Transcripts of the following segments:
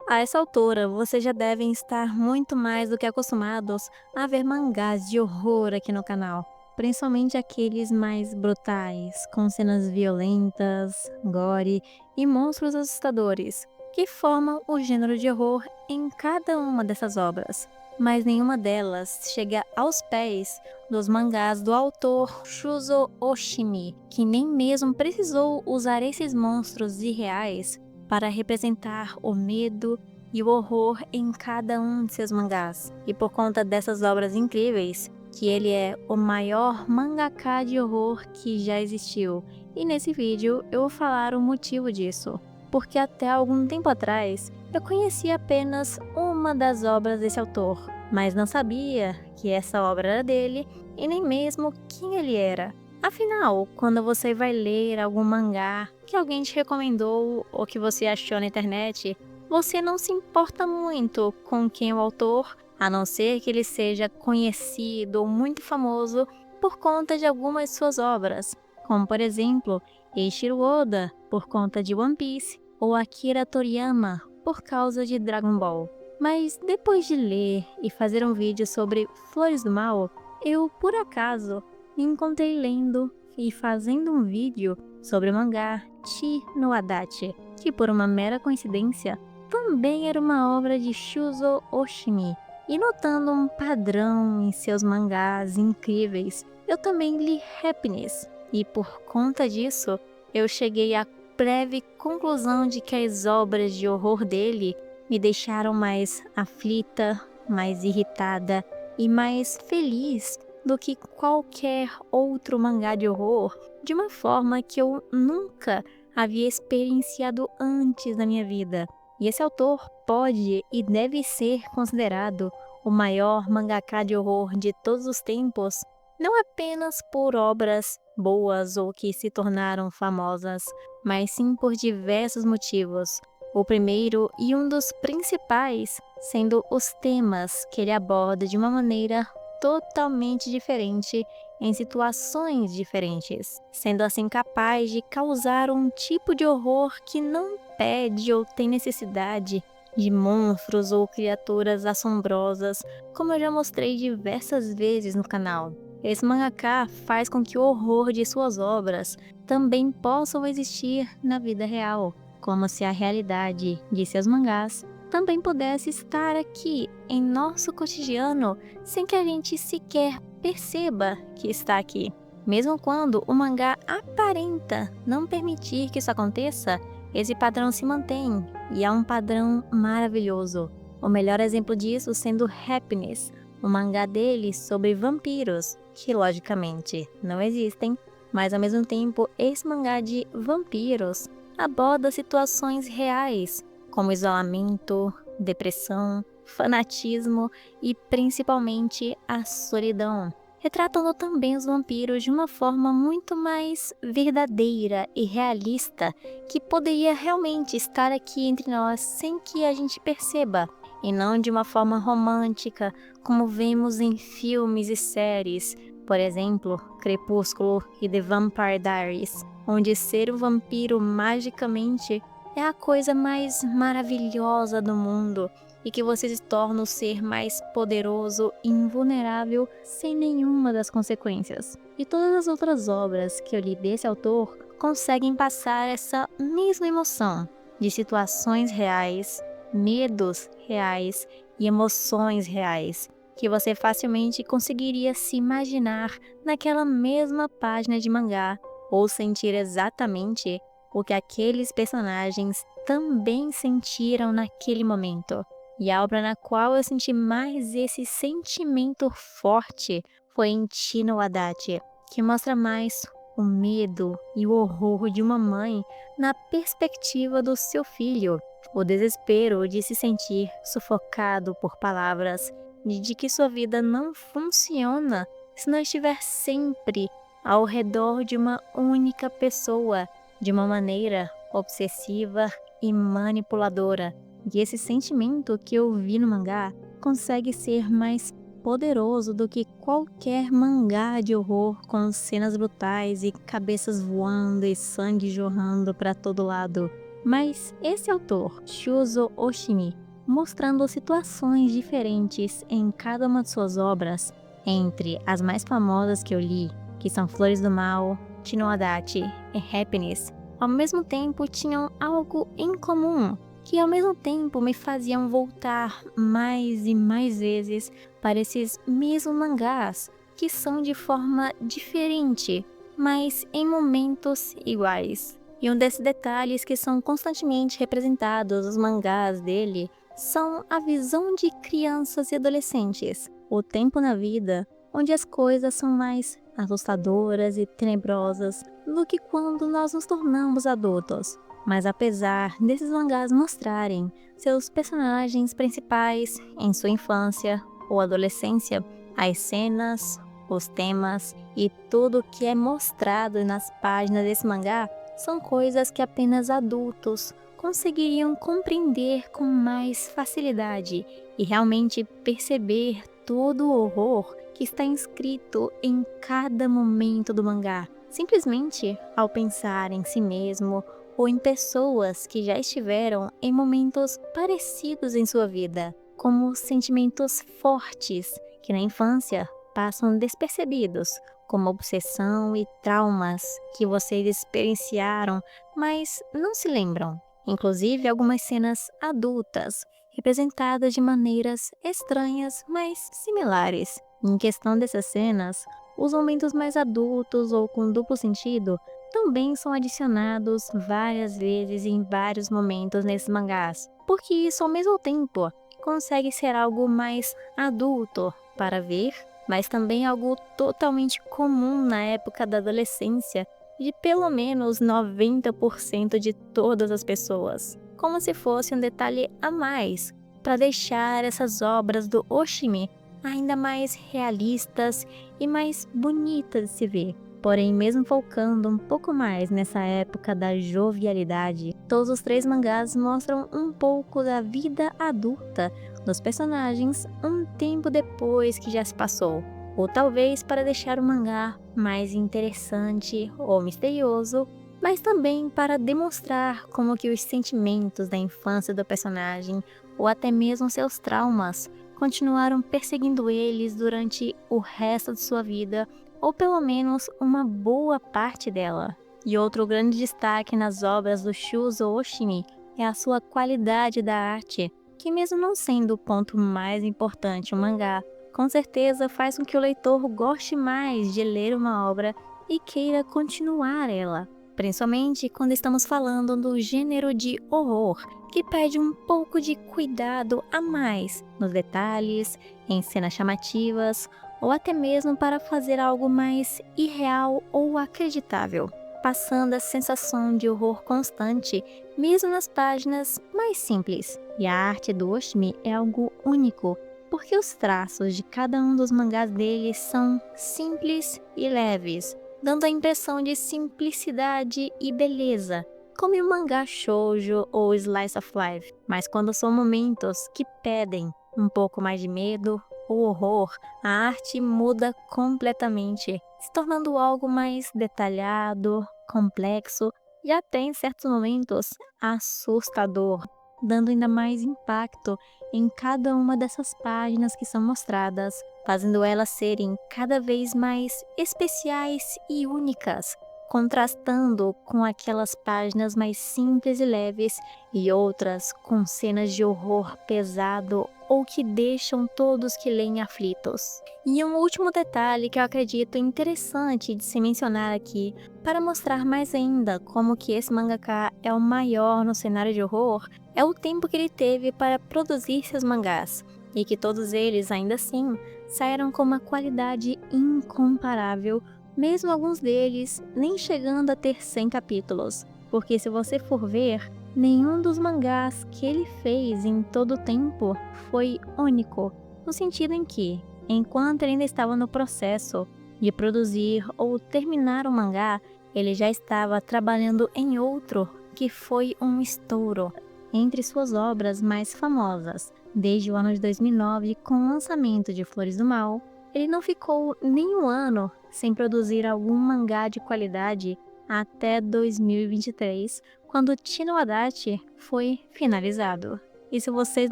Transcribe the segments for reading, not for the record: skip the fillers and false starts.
A essa altura, vocês já devem estar muito mais do que acostumados a ver mangás de horror aqui no canal, principalmente aqueles mais brutais, com cenas violentas, gore e monstros assustadores, que formam o gênero de horror em cada uma dessas obras. Mas nenhuma delas chega aos pés dos mangás do autor Shuzo Oshimi, que nem mesmo precisou usar esses monstros irreais para representar o medo e o horror em cada um de seus mangás. E por conta dessas obras incríveis, que ele é o maior mangaka de horror que já existiu. E nesse vídeo eu vou falar o motivo disso, porque até algum tempo atrás eu conhecia apenas uma das obras desse autor, mas não sabia que essa obra era dele e nem mesmo quem ele era. Afinal, quando você vai ler algum mangá que alguém te recomendou ou que você achou na internet, você não se importa muito com quem é o autor, a não ser que ele seja conhecido ou muito famoso por conta de algumas de suas obras, como por exemplo, Eiichiro Oda por conta de One Piece ou Akira Toriyama por causa de Dragon Ball. Mas depois de ler e fazer um vídeo sobre Flores do Mal, eu por acaso me encontrei lendo e fazendo um vídeo sobre o mangá Chi no Adachi, que por uma mera coincidência também era uma obra de Shuzo Oshimi. E notando um padrão em seus mangás incríveis, eu também li Happiness, e por conta disso, eu cheguei à breve conclusão de que as obras de horror dele me deixaram mais aflita, mais irritada e mais feliz do que qualquer outro mangá de horror, de uma forma que eu nunca havia experienciado antes na minha vida. E esse autor pode e deve ser considerado o maior mangaka de horror de todos os tempos, não apenas por obras boas ou que se tornaram famosas, mas sim por diversos motivos. O primeiro e um dos principais sendo os temas que ele aborda de uma maneira totalmente diferente em situações diferentes, sendo assim capaz de causar um tipo de horror que não pede ou tem necessidade de monstros ou criaturas assombrosas, como eu já mostrei diversas vezes no canal. Esse mangaka faz com que o horror de suas obras também possam existir na vida real, como se a realidade de seus mangás também pudesse estar aqui em nosso cotidiano sem que a gente sequer perceba que está aqui. Mesmo quando o mangá aparenta não permitir que isso aconteça, esse padrão se mantém e é um padrão maravilhoso. O melhor exemplo disso sendo Happiness, o mangá dele sobre vampiros, que logicamente não existem, mas ao mesmo tempo esse mangá de vampiros aborda situações reais, como isolamento, depressão, fanatismo e principalmente a solidão, retratando também os vampiros de uma forma muito mais verdadeira e realista, que poderia realmente estar aqui entre nós sem que a gente perceba, e não de uma forma romântica, como vemos em filmes e séries, por exemplo, Crepúsculo e The Vampire Diaries, onde ser um vampiro magicamente é a coisa mais maravilhosa do mundo e que você se torna o ser mais poderoso e invulnerável sem nenhuma das consequências. E todas as outras obras que eu li desse autor conseguem passar essa mesma emoção de situações reais, medos reais e emoções reais, que você facilmente conseguiria se imaginar naquela mesma página de mangá ou sentir exatamente o que aqueles personagens também sentiram naquele momento. E a obra na qual eu senti mais esse sentimento forte foi em Chi no Adachi, que mostra mais o medo e o horror de uma mãe na perspectiva do seu filho, o desespero de se sentir sufocado por palavras, de que sua vida não funciona se não estiver sempre ao redor de uma única pessoa, de uma maneira obsessiva e manipuladora. E esse sentimento que eu vi no mangá consegue ser mais poderoso do que qualquer mangá de horror com cenas brutais e cabeças voando e sangue jorrando para todo lado. Mas esse autor, Shuzo Oshimi, mostrando situações diferentes em cada uma de suas obras, entre as mais famosas que eu li, que são Flores do Mal, Chinoadachi e Happiness, ao mesmo tempo tinham algo em comum, que ao mesmo tempo me faziam voltar mais e mais vezes para esses mesmos mangás, que são de forma diferente, mas em momentos iguais. E um desses detalhes que são constantemente representados nos mangás dele são a visão de crianças e adolescentes, o tempo na vida onde as coisas são mais assustadoras e tenebrosas do que quando nós nos tornamos adultos. Mas apesar desses mangás mostrarem seus personagens principais em sua infância ou adolescência, as cenas, os temas e tudo que é mostrado nas páginas desse mangá são coisas que apenas adultos conseguiriam compreender com mais facilidade e realmente perceber todo o horror que está inscrito em cada momento do mangá, simplesmente ao pensar em si mesmo ou em pessoas que já estiveram em momentos parecidos em sua vida, como sentimentos fortes que na infância passam despercebidos, como obsessão e traumas que vocês experienciaram, mas não se lembram. Inclusive algumas cenas adultas, representadas de maneiras estranhas, mas similares. Em questão dessas cenas, os momentos mais adultos ou com duplo sentido também são adicionados várias vezes em vários momentos nesses mangás, porque isso ao mesmo tempo consegue ser algo mais adulto para ver, mas também algo totalmente comum na época da adolescência de pelo menos 90% de todas as pessoas, como se fosse um detalhe a mais para deixar essas obras do Oshimi ainda mais realistas e mais bonitas de se ver. Porém, mesmo focando um pouco mais nessa época da jovialidade, todos os três mangás mostram um pouco da vida adulta dos personagens um tempo depois que já se passou, ou talvez para deixar o mangá mais interessante ou misterioso, mas também para demonstrar como que os sentimentos da infância do personagem, ou até mesmo seus traumas, continuaram perseguindo eles durante o resto de sua vida, ou pelo menos uma boa parte dela. E outro grande destaque nas obras do Shuzo Oshimi é a sua qualidade da arte, que mesmo não sendo o ponto mais importante no mangá, com certeza faz com que o leitor goste mais de ler uma obra e queira continuar ela, principalmente quando estamos falando do gênero de horror, que pede um pouco de cuidado a mais nos detalhes, em cenas chamativas, ou até mesmo para fazer algo mais irreal ou acreditável, passando a sensação de horror constante, mesmo nas páginas mais simples. E a arte do Oshimi é algo único, porque os traços de cada um dos mangás dele são simples e leves, dando a impressão de simplicidade e beleza, como em um mangá shoujo ou slice of life. Mas quando são momentos que pedem um pouco mais de medo ou horror, a arte muda completamente, se tornando algo mais detalhado, complexo e até em certos momentos assustador, dando ainda mais impacto em cada uma dessas páginas que são mostradas, fazendo elas serem cada vez mais especiais e únicas, contrastando com aquelas páginas mais simples e leves e outras com cenas de horror pesado ou que deixam todos que leem aflitos. E um último detalhe que eu acredito interessante de se mencionar aqui, para mostrar mais ainda como que esse mangaka é o maior no cenário de horror, é o tempo que ele teve para produzir seus mangás, e que todos eles, ainda assim, saíram com uma qualidade incomparável, mesmo alguns deles nem chegando a ter 100 capítulos, porque se você for ver, nenhum dos mangás que ele fez em todo o tempo foi único, no sentido em que, enquanto ele ainda estava no processo de produzir ou terminar o mangá, ele já estava trabalhando em outro que foi um estouro. Entre suas obras mais famosas, desde o ano de 2009, com o lançamento de Flores do Mal, ele não ficou nem um ano sem produzir algum mangá de qualidade até 2023, quando Tino Adachi foi finalizado. E se vocês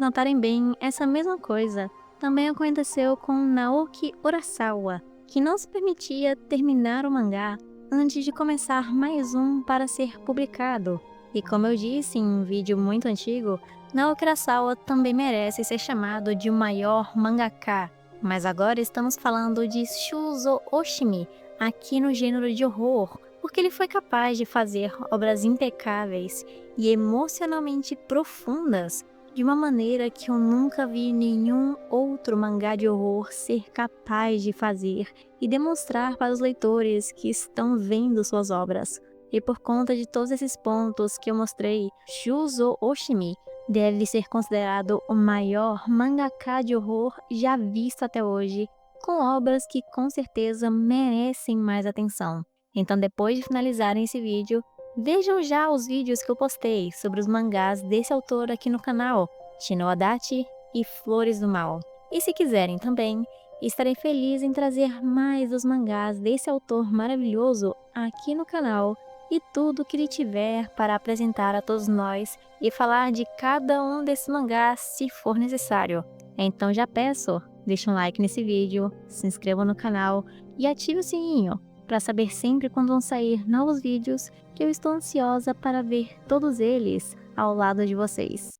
notarem bem, essa mesma coisa também aconteceu com Naoki Urasawa, que não se permitia terminar o mangá antes de começar mais um para ser publicado. E como eu disse em um vídeo muito antigo, Naoki Urasawa também merece ser chamado de o maior mangaka. Mas agora estamos falando de Shuzo Oshimi, aqui no gênero de horror, porque ele foi capaz de fazer obras impecáveis e emocionalmente profundas de uma maneira que eu nunca vi nenhum outro mangá de horror ser capaz de fazer e demonstrar para os leitores que estão vendo suas obras. E por conta de todos esses pontos que eu mostrei, Shuzo Oshimi deve ser considerado o maior mangaka de horror já visto até hoje, com obras que com certeza merecem mais atenção. Então, depois de finalizarem esse vídeo, vejam já os vídeos que eu postei sobre os mangás desse autor aqui no canal, Tino Adachi e Flores do Mal. E se quiserem também, estarei feliz em trazer mais dos mangás desse autor maravilhoso aqui no canal e tudo que ele tiver para apresentar a todos nós e falar de cada um desses mangás se for necessário. Então já peço, deixe um like nesse vídeo, se inscreva no canal e ative o sininho para saber sempre quando vão sair novos vídeos, que eu estou ansiosa para ver todos eles ao lado de vocês.